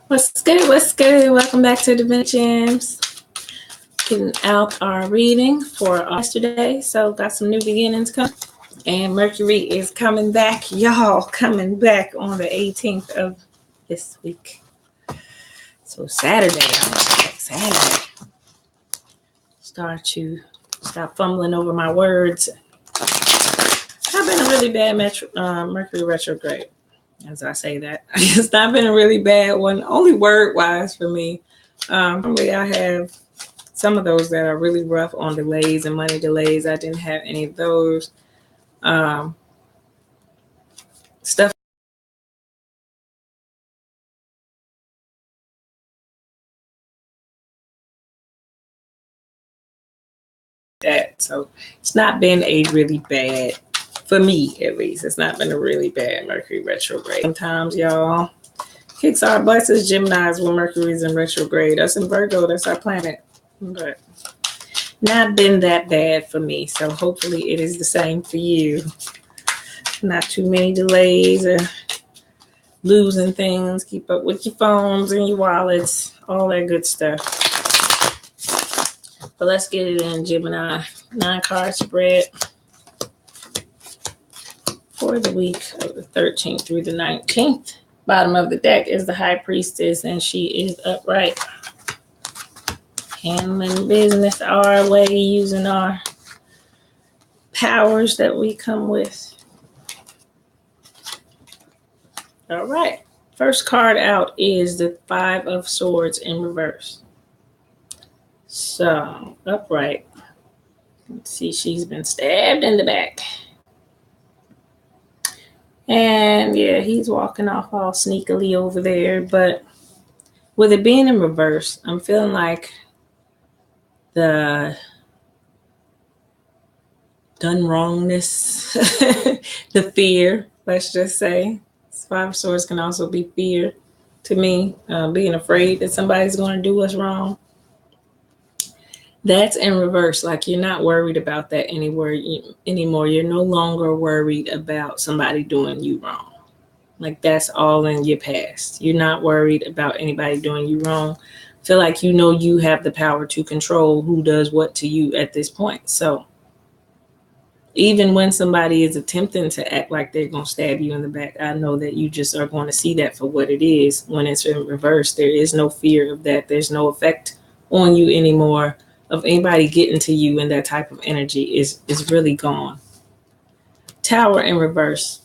What's good? What's good? Welcome back to Dimensions. Getting out our reading for yesterday. So got some new beginnings coming. And Mercury is coming back. Y'all coming back on the 18th of this week. So Saturday. Saturday. Stop fumbling over my words. I've been a really bad Mercury retrograde. As I say that, it's not been a really bad one, only word-wise for me. Normally I have some of those that are really rough on delays and money delays. I didn't have any of those. Stuff that. So it's not been a really bad, for me at least, it's not been a really bad Mercury retrograde. Sometimes, y'all, kicks our butts as Geminis when Mercury's in retrograde. Us in Virgo, that's our planet. But not been that bad for me. So hopefully it is the same for you. Not too many delays or losing things. Keep up with your phones and your wallets, all that good stuff. But let's get it in, Gemini. 9-card spread for the week of the 13th through the 19th. Bottom of the deck is the High Priestess, and she is upright. Handling business our way, using our powers that we come with. All right. First card out is the 5 of Swords in reverse. So, upright. Let's see, she's been stabbed in the back. And yeah, he's walking off all sneakily over there. But with it being in reverse, I'm feeling like the done wrongness, the fear, let's just say. 5 of Swords can also be fear to me, being afraid that somebody's going to do us wrong. That's in reverse. Like, you're not worried about that anymore. You're no longer worried about somebody doing you wrong. Like, that's all in your past. You're not worried about anybody doing you wrong. Feel like you have the power to control who does what to you at this point. So even when somebody is attempting to act like they're going to stab you in the back, I know that you just are going to see that for what it is. When it's in reverse, there is no fear of that. There's no effect on you anymore of anybody getting to you, and that type of energy is really gone. Tower in reverse.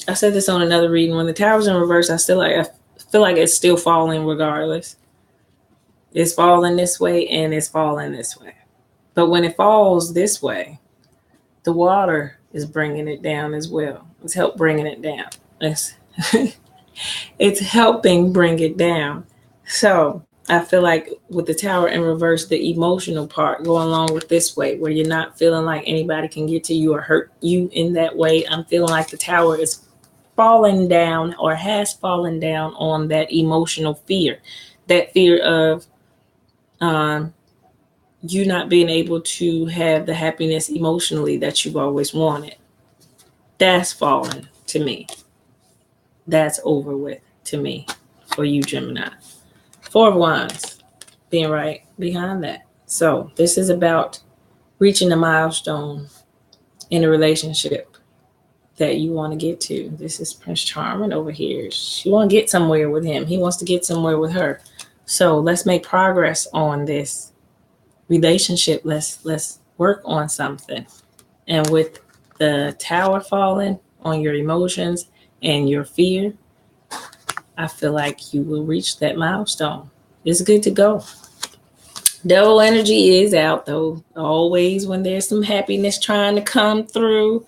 I said this on another reading. When the tower's in reverse, I feel like it's still falling regardless. It's falling this way and it's falling this way. But when it falls this way, the water is bringing it down as well. It's helped bringing it down. It's helping bring it down. So I feel like with the tower in reverse, the emotional part going along with this way, where you're not feeling like anybody can get to you or hurt you in that way. I'm feeling like the tower is falling down or has fallen down on that emotional fear. That fear of you not being able to have the happiness emotionally that you've always wanted. That's fallen to me. That's over with to me for you, Gemini. 4 of Wands being right behind that. So this is about reaching a milestone in a relationship that you want to get to. This is Prince Charming over here. She want to get somewhere with him. He wants to get somewhere with her. So let's make progress on this relationship. Let's work on something. And with the tower falling on your emotions and your fear, I feel like you will reach that milestone. It's good to go. Devil energy is out, though. Always when there's some happiness trying to come through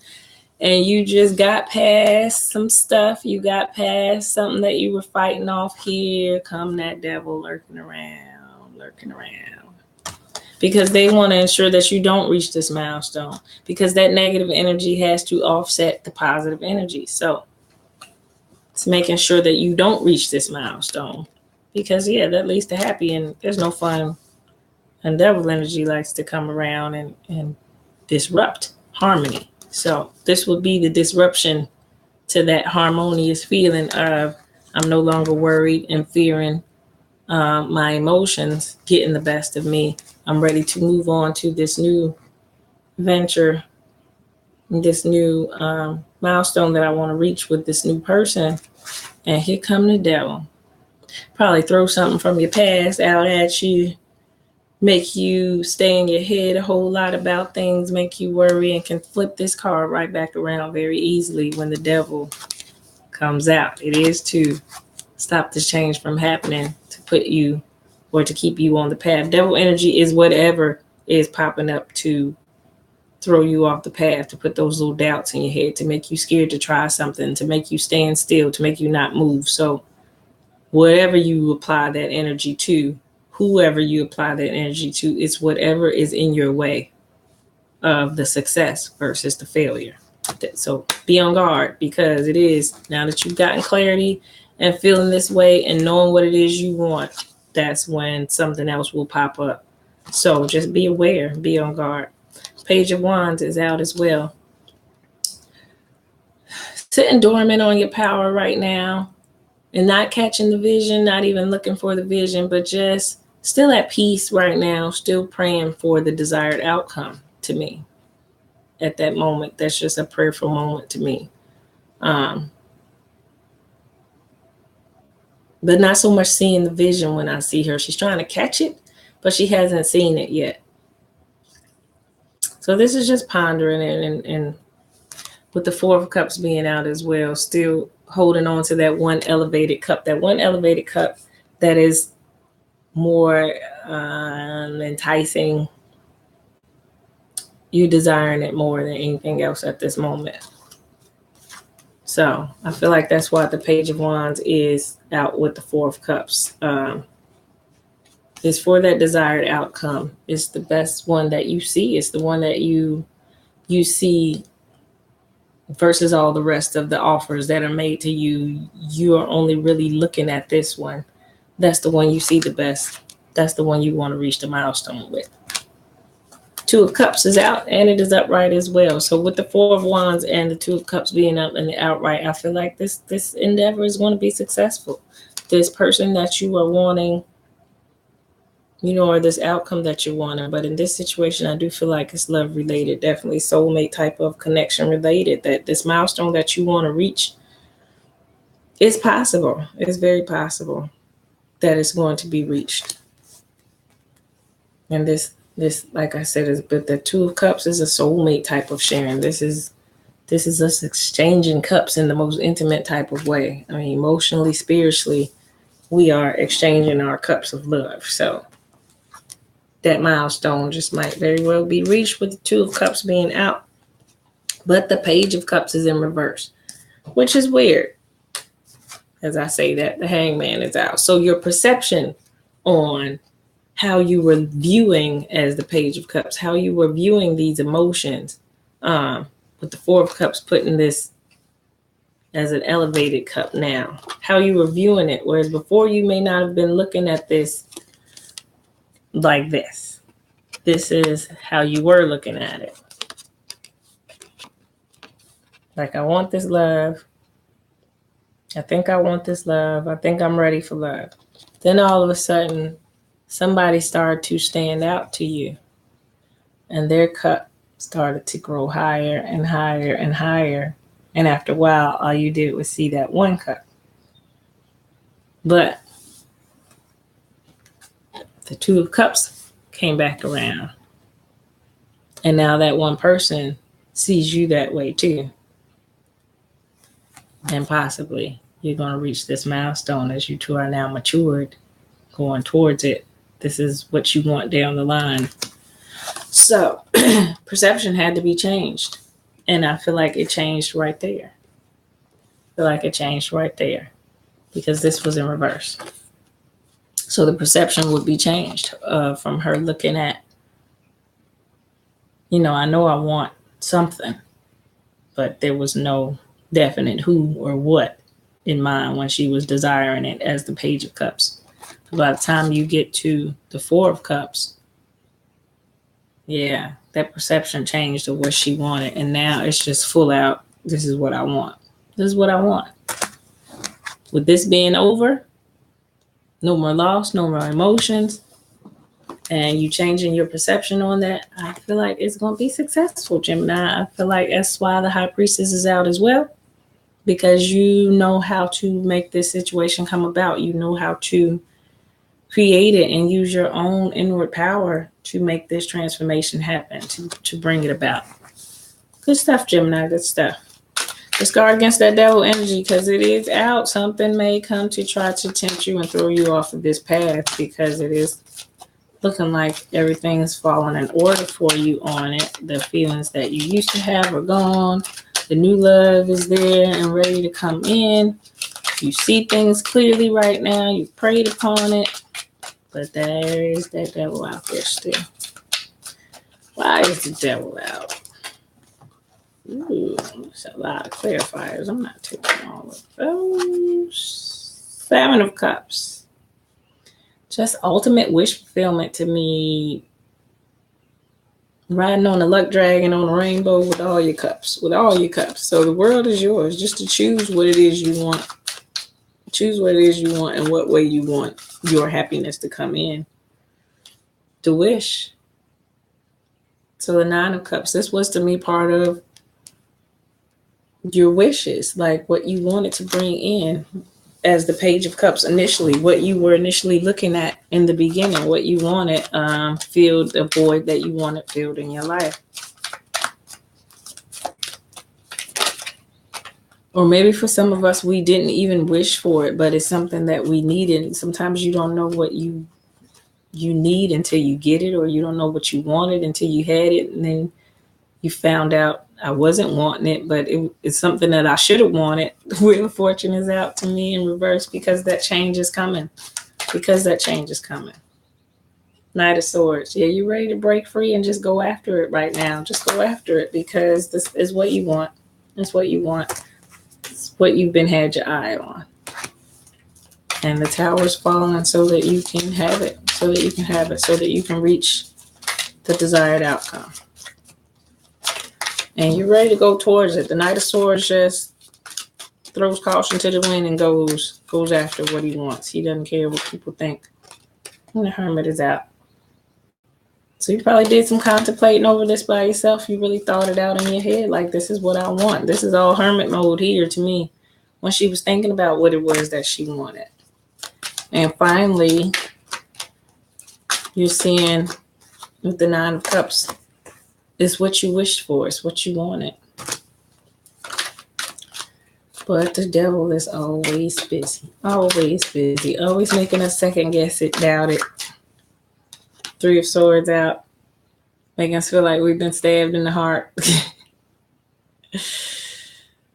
and you just got past some stuff, you got past something that you were fighting off, here come that devil lurking around. Because they want to ensure that you don't reach this milestone, because that negative energy has to offset the positive energy. So it's making sure that you don't reach this milestone, because that leads to happy, and there's no fun. And devil energy likes to come around and disrupt harmony. So this will be the disruption to that harmonious feeling of I'm no longer worried and fearing my emotions getting the best of me. I'm ready to move on to this new venture, this new milestone that I want to reach with this new person. And here come the devil. Probably throw something from your past out at you, make you stay in your head a whole lot about things, make you worry, and can flip this card right back around very easily when the devil comes out. It is to stop this change from happening, to put you or to keep you on the path. Devil energy is whatever is popping up to throw you off the path, to put those little doubts in your head, to make you scared to try something, to make you stand still, to make you not move. So whatever you apply that energy to, whoever you apply that energy to, it's whatever is in your way of the success versus the failure. So be on guard, because it is, now that you've gotten clarity and feeling this way and knowing what it is you want, that's when something else will pop up. So just be aware, be on guard. Page of Wands is out as well. Sitting dormant on your power right now and not catching the vision, not even looking for the vision, but just still at peace right now, still praying for the desired outcome to me. At that moment, that's just a prayerful moment to me. But not so much seeing the vision when I see her. She's trying to catch it, but she hasn't seen it yet. So this is just pondering it, and with the Four of Cups being out as well, still holding on to that one elevated cup, that is more enticing. You desiring it more than anything else at this moment. So I feel like that's why the Page of Wands is out with the Four of Cups. It's for that desired outcome. It's the best one that you see. It's the one that you see versus all the rest of the offers that are made to you. You are only really looking at this one. That's the one you see the best. That's the one you want to reach the milestone with. Two of Cups is out, and it is upright as well. So with the Four of Wands and the Two of Cups being up and the outright, I feel like this endeavor is going to be successful. This person that you are wanting, or this outcome that you're wanting. But in this situation, I do feel like it's love related, definitely soulmate type of connection related, that this milestone that you want to reach is possible. It's very possible that it's going to be reached. And this, like I said, but the Two of Cups is a soulmate type of sharing. This is us exchanging cups in the most intimate type of way. I mean, emotionally, spiritually, we are exchanging our cups of love. So that milestone just might very well be reached with the Two of Cups being out. But the Page of Cups is in reverse, which is weird. As I say that, the Hangman is out. So your perception on how you were viewing as the Page of Cups, how you were viewing these emotions, with the Four of Cups putting this as an elevated cup now, how you were viewing it, whereas before you may not have been looking at this like this. This is how you were looking at it. Like, I want this love. I think I want this love. I think I'm ready for love. Then all of a sudden, somebody started to stand out to you, and their cup started to grow higher and higher and higher. And after a while, all you did was see that one cup. But the Two of Cups came back around. And now that one person sees you that way too. And possibly you're going to reach this milestone as you two are now matured, going towards it. This is what you want down the line. So perception had to be changed. And I feel like it changed right there. Because this was in reverse. So the perception would be changed from her looking at, I know I want something, but there was no definite who or what in mind when she was desiring it as the Page of Cups. By the time you get to the Four of Cups, yeah, that perception changed of what she wanted. And now it's just full out, this is what I want. This is what I want. With this being over, no more loss, no more emotions, and you changing your perception on that, I feel like it's going to be successful, Gemini. I feel like that's why the High Priestess is out as well, because you know how to make this situation come about. You know how to create it and use your own inward power to make this transformation happen, to bring it about. Good stuff, Gemini. Good stuff. Just guard against that devil energy because it is out. Something may come to try to tempt you and throw you off of this path because it is looking like everything's falling in order for you on it. The feelings that you used to have are gone. The new love is there and ready to come in. You see things clearly right now. You prayed upon it. But there is that devil out there still. Why is the devil out? Ooh, there's a lot of clarifiers. I'm not taking all of those. 7 of Cups. Just ultimate wish fulfillment to me. Riding on a luck dragon on a rainbow with all your cups. With all your cups. So the world is yours. Just to choose what it is you want. Choose what it is you want and what way you want your happiness to come in. To wish. So the 9 of Cups. This was to me part of your wishes, like what you wanted to bring in as the Page of Cups initially, what you were initially looking at in the beginning, what you wanted filled, a void that you wanted filled in your life. Or maybe for some of us, we didn't even wish for it, but it's something that we needed. Sometimes you don't know what you need until you get it, or you don't know what you wanted until you had it, and then you found out I wasn't wanting it, but it's something that I should have wanted. Wheel of Fortune is out to me in reverse because that change is coming. Because that change is coming. Knight of Swords. Yeah, you're ready to break free and just go after it right now. Just go after it because this is what you want. It's what you want. It's what you've been had your eye on. And the tower's falling so that you can have it. So that you can have it. So that you can reach the desired outcome. And you're ready to go towards it. The Knight of Swords just throws caution to the wind and goes after what he wants. He doesn't care what people think. And the Hermit is out. So you probably did some contemplating over this by yourself. You really thought it out in your head. Like, this is what I want. This is all Hermit mode here to me. When she was thinking about what it was that she wanted. And finally, you're seeing with the 9 of Cups. It's what you wished for. It's what you wanted. But the devil is always busy. Always busy. Always making us second guess it, doubt it. 3 of Swords out. Making us feel like we've been stabbed in the heart.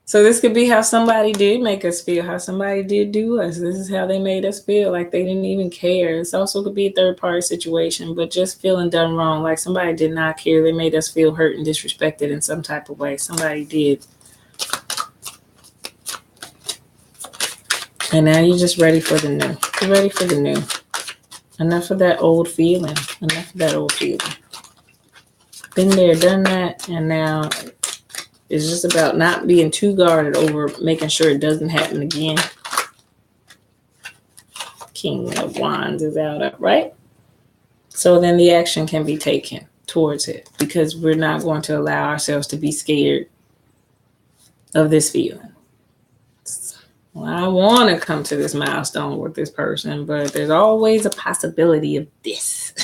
So this could be how somebody did make us feel. How somebody did do us. This is how they made us feel. Like they didn't even care. This also could be a third-party situation. But just feeling done wrong. Like somebody did not care. They made us feel hurt and disrespected in some type of way. Somebody did. And now you're just ready for the new. You're ready for the new. Enough of that old feeling. Enough of that old feeling. Been there, done that. And now it's just about not being too guarded over making sure it doesn't happen again. King of Wands is out upright. So then the action can be taken towards it because we're not going to allow ourselves to be scared of this feeling. Well, I want to come to this milestone with this person, but there's always a possibility of this.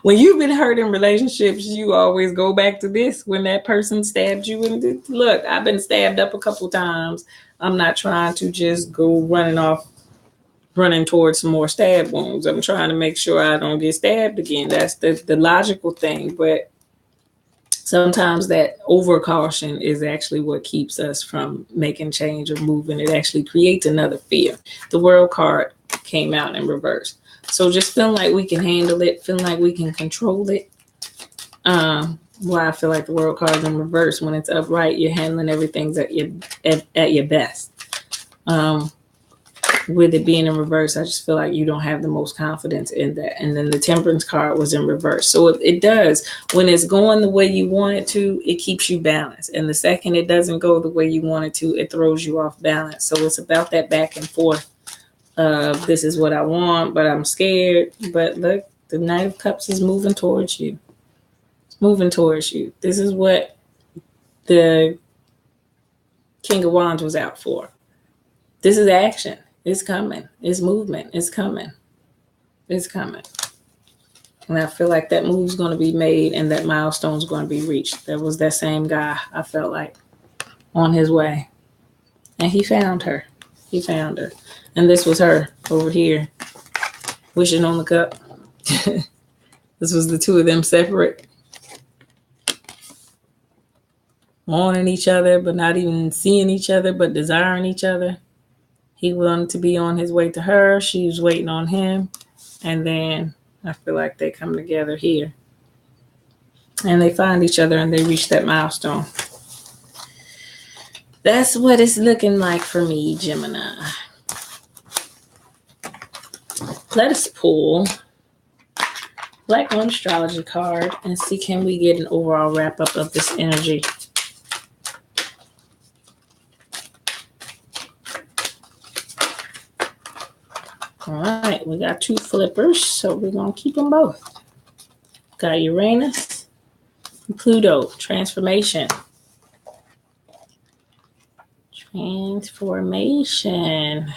When you've been hurt in relationships, you always go back to this when that person stabbed you. And look, I've been stabbed up a couple times. I'm not trying to just go running towards some more stab wounds. I'm trying to make sure I don't get stabbed again. That's the logical thing. But sometimes that overcaution is actually what keeps us from making change or moving. It actually creates another fear. The World card came out in reverse. So just feeling like we can handle it, feeling like we can control it. Why I feel like the World card is in reverse. When it's upright, you're handling everything at your best. When with it being in reverse, I just feel like you don't have the most confidence in that. And then the Temperance card was in reverse. So it does, when it's going the way you want it to, it keeps you balanced. And the second it doesn't go the way you want it to, it throws you off balance. So it's about that back and forth of this is what I want, but I'm scared. But look, the Knight of Cups is moving towards you. It's moving towards you. This is what the King of Wands was out for. This is action. It's coming. It's movement. It's coming. It's coming. And I feel like that move's going to be made and that milestone's going to be reached. There was that same guy, I felt like, on his way. And he found her. He found her. And this was her over here, wishing on the cup. This was the two of them separate. Wanting each other, but not even seeing each other, but desiring each other. He wanted to be on his way to her. She was waiting on him. And then I feel like they come together here. And they find each other and they reach that milestone. That's what it's looking like for me, Gemini. Let us pull Black Moon Astrology card and see, can we get an overall wrap up of this energy? All right, we got two flippers, so we're going to keep them both. Got Uranus and Pluto, transformation. Transformation.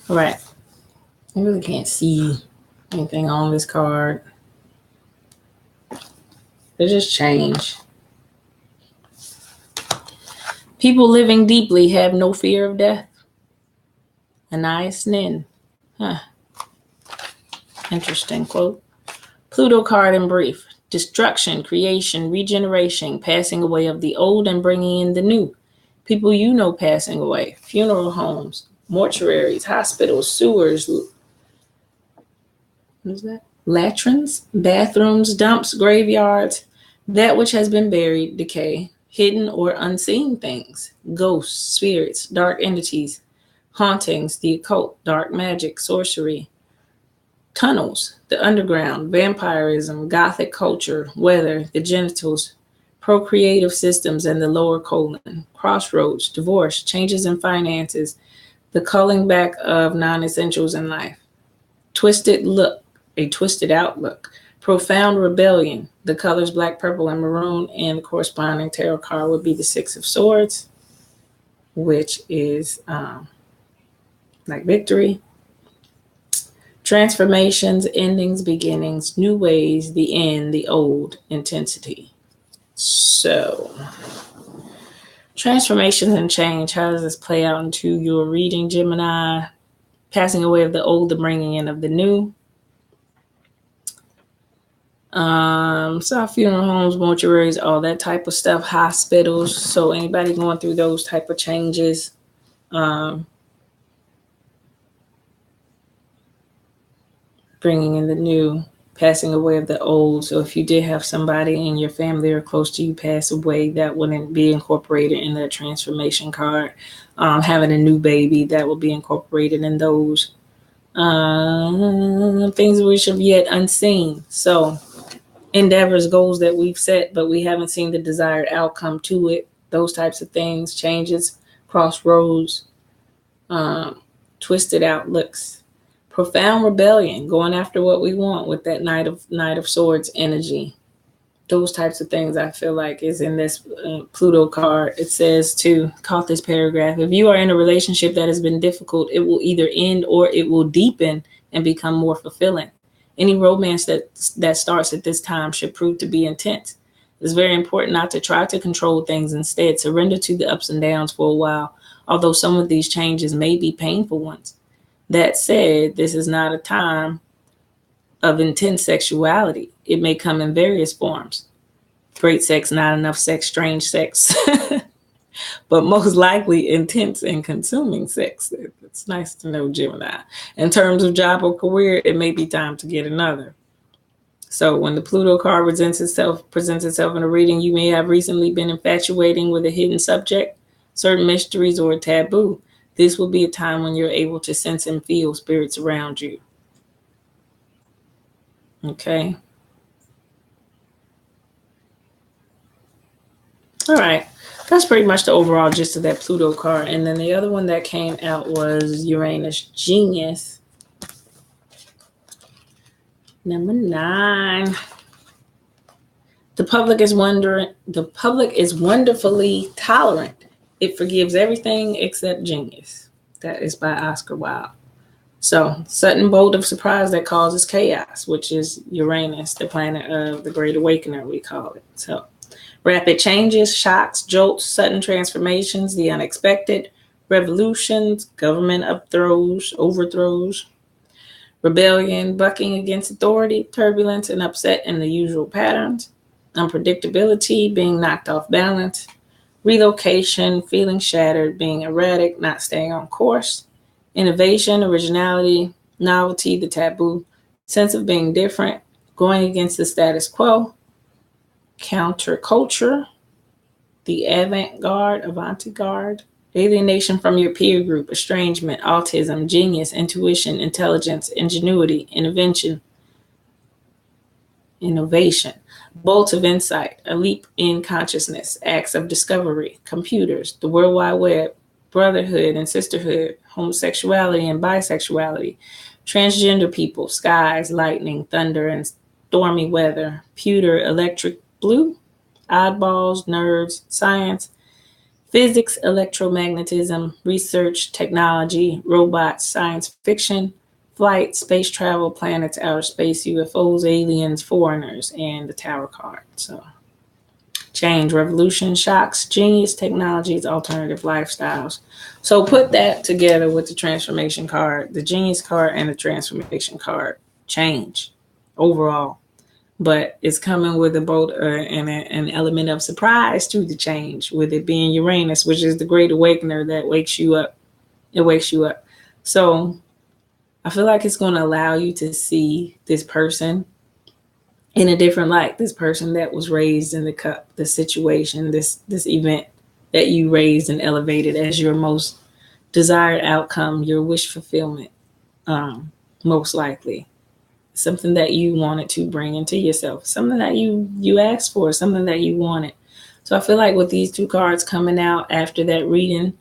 All right, I really can't see anything on this card. They just change. People living deeply have no fear of death. Anais Nin. Huh. Interesting quote. Pluto card in brief. Destruction, creation, regeneration, passing away of the old and bringing in the new. People you know passing away. Funeral homes, mortuaries, hospitals, sewers. What is that? Latrines, bathrooms, dumps, graveyards. That which has been buried, decay. Hidden or unseen things, ghosts, spirits, dark entities, hauntings, the occult, dark magic, sorcery, tunnels, the underground, vampirism, gothic culture, weather, the genitals, procreative systems and the lower colon, crossroads, divorce, changes in finances, the culling back of non-essentials in life, twisted look, a twisted outlook, profound rebellion. The colors black, purple, and maroon, and the corresponding tarot card would be the Six of Swords, which is like victory. Transformations, endings, beginnings, new ways, the end, the old, intensity. So, transformations and change. How does this play out into your reading, Gemini? Passing away of the old, the bringing in of the new. So funeral homes, mortuaries, all that type of stuff, hospitals. So anybody going through those type of changes, bringing in the new, passing away of the old. So if you did have somebody in your family or close to you pass away, that wouldn't be incorporated in that transformation card. Having a new baby, that will be incorporated in those. Things which have yet unseen. So endeavors, goals that we've set, but we haven't seen the desired outcome to it. Those types of things, changes, crossroads, twisted outlooks, profound rebellion, going after what we want with that Knight of Swords energy. Those types of things I feel like is in this Pluto card. It says to caught this paragraph. If you are in a relationship that has been difficult, it will either end or it will deepen and become more fulfilling. Any romance that starts at this time should prove to be intense. It's very important not to try to control things. Instead, surrender to the ups and downs for a while, although some of these changes may be painful ones. That said, this is not a time of intense sexuality. It may come in various forms. Great sex, not enough sex, strange sex. But most likely intense and consuming sex. It's nice to know, Gemini. In terms of job or career, it may be time to get another. So when the Pluto card presents itself in a reading, you may have recently been infatuating with a hidden subject. certain mysteries or taboo. This will be a time when you're able to sense and feel spirits around you. Okay. All right. That's pretty much the overall gist of that Pluto card. And then the other one that came out was Uranus Genius. Number 9. The public is wonderfully tolerant. It forgives everything except genius. That is by Oscar Wilde. So, sudden bolt of surprise that causes chaos, which is Uranus, the planet of the Great Awakener, we call it. So, rapid changes, shocks, jolts, sudden transformations, the unexpected, revolutions, government overthrows, rebellion, bucking against authority, turbulence, and upset in the usual patterns, unpredictability, being knocked off balance, relocation, feeling shattered, being erratic, not staying on course, innovation, originality, novelty, the taboo, sense of being different, going against the status quo, counterculture, the avant-garde, alienation from your peer group, estrangement, autism, genius, intuition, intelligence, ingenuity, innovation, bolt of insight, a leap in consciousness, acts of discovery, computers, the World Wide Web, brotherhood and sisterhood, homosexuality and bisexuality, transgender people, skies, lightning, thunder, and stormy weather, pewter, electric blue, oddballs, nerds, science, physics, electromagnetism, research, technology, robots, science fiction, flight, space travel, planets, outer space, UFOs, aliens, foreigners, and the Tower card. So, change, revolution, shocks, genius, technologies, alternative lifestyles. So put that together with the transformation card, the genius card, and the transformation card. Change overall. But it's coming with a bolt and an element of surprise to the change, with it being Uranus, which is the great awakener that wakes you up. It wakes you up. So I feel like it's going to allow you to see this person in a different light, this person that was raised in the cup, the situation, this event that you raised and elevated as your most desired outcome, your wish fulfillment, most likely. Something that you wanted to bring into yourself, something that you asked for, something that you wanted. So I feel like with these 2 cards coming out after that reading,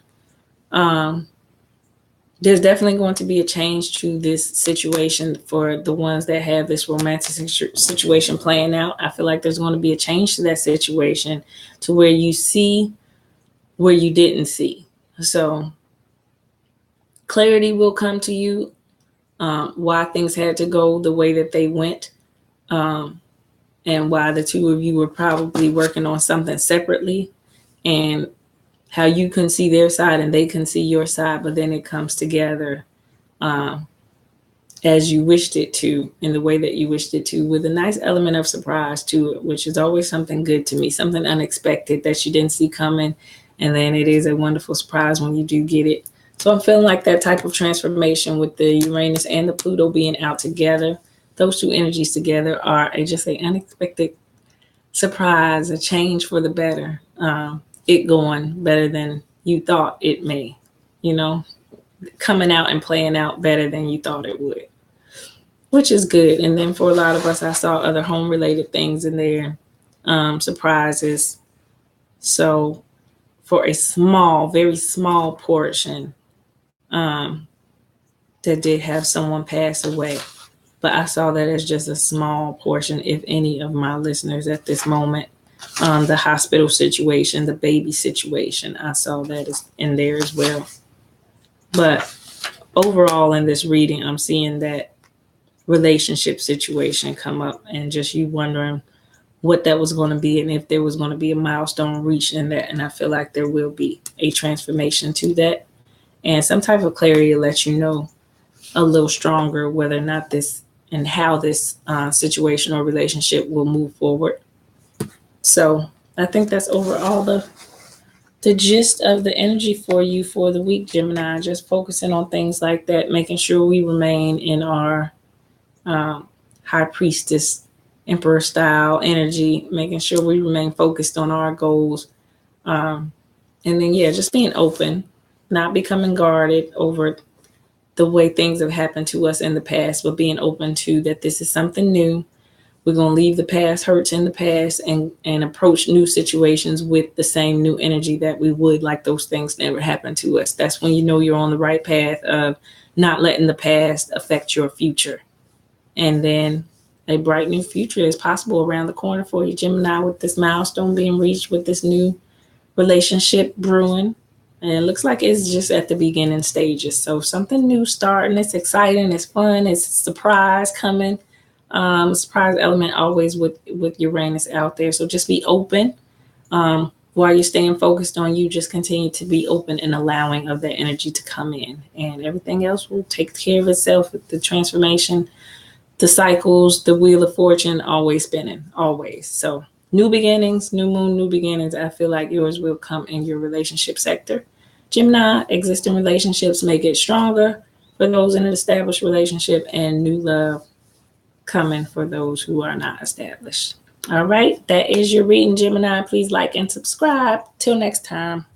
there's definitely going to be a change to this situation for the ones that have this romantic situation playing out. I feel like there's going to be a change to that situation to where you see where you didn't see. So clarity will come to you, why things had to go the way that they went, and why the 2 of you were probably working on something separately, and how you couldn't see their side and they couldn't see your side, but then it comes together as you wished it to, in the way that you wished it to, with a nice element of surprise to it, which is always something good to me, something unexpected that you didn't see coming, and then it is a wonderful surprise when you do get it. So I'm feeling like that type of transformation with the Uranus and the Pluto being out together, those 2 energies together are just an unexpected surprise, a change for the better. It going better than you thought it may, coming out and playing out better than you thought it would, which is good. And then for a lot of us, I saw other home related things in there, surprises. So for a very small portion, that did have someone pass away. But I saw that as just a small portion, if any, of my listeners at this moment. The hospital situation, the baby situation, I saw that is in there as well. But overall in this reading, I'm seeing that relationship situation come up, and just you wondering what that was going to be and if there was going to be a milestone reached in that. And I feel like there will be a transformation to that, and some type of clarity to let you know a little stronger whether or not this and how this situation or relationship will move forward. So I think that's overall the gist of the energy for you for the week, Gemini. Just focusing on things like that, making sure we remain in our high priestess, emperor style energy, making sure we remain focused on our goals, and And then, yeah, just being open, not becoming guarded over the way things have happened to us in the past, but being open to that this is something new. We're going to leave the past hurts in the past and approach new situations with the same new energy that we would like those things never happened to us. That's when you know you're on the right path of not letting the past affect your future. And then a bright new future is possible around the corner for you, Gemini, with this milestone being reached, with this new relationship brewing. And it looks like it's just at the beginning stages. So something new starting. It's exciting. It's fun. It's a surprise coming. Surprise element always with Uranus out there. So just be open. While you're staying focused on you, just continue to be open and allowing of that energy to come in. And everything else will take care of itself with the transformation, the cycles, the wheel of fortune, always spinning, always. So new beginnings, new moon, new beginnings. I feel like yours will come in your relationship sector. Gemini, existing relationships may get stronger for those in an established relationship, and new love coming for those who are not established. All right, that is your reading, Gemini. Please like and subscribe. Till next time.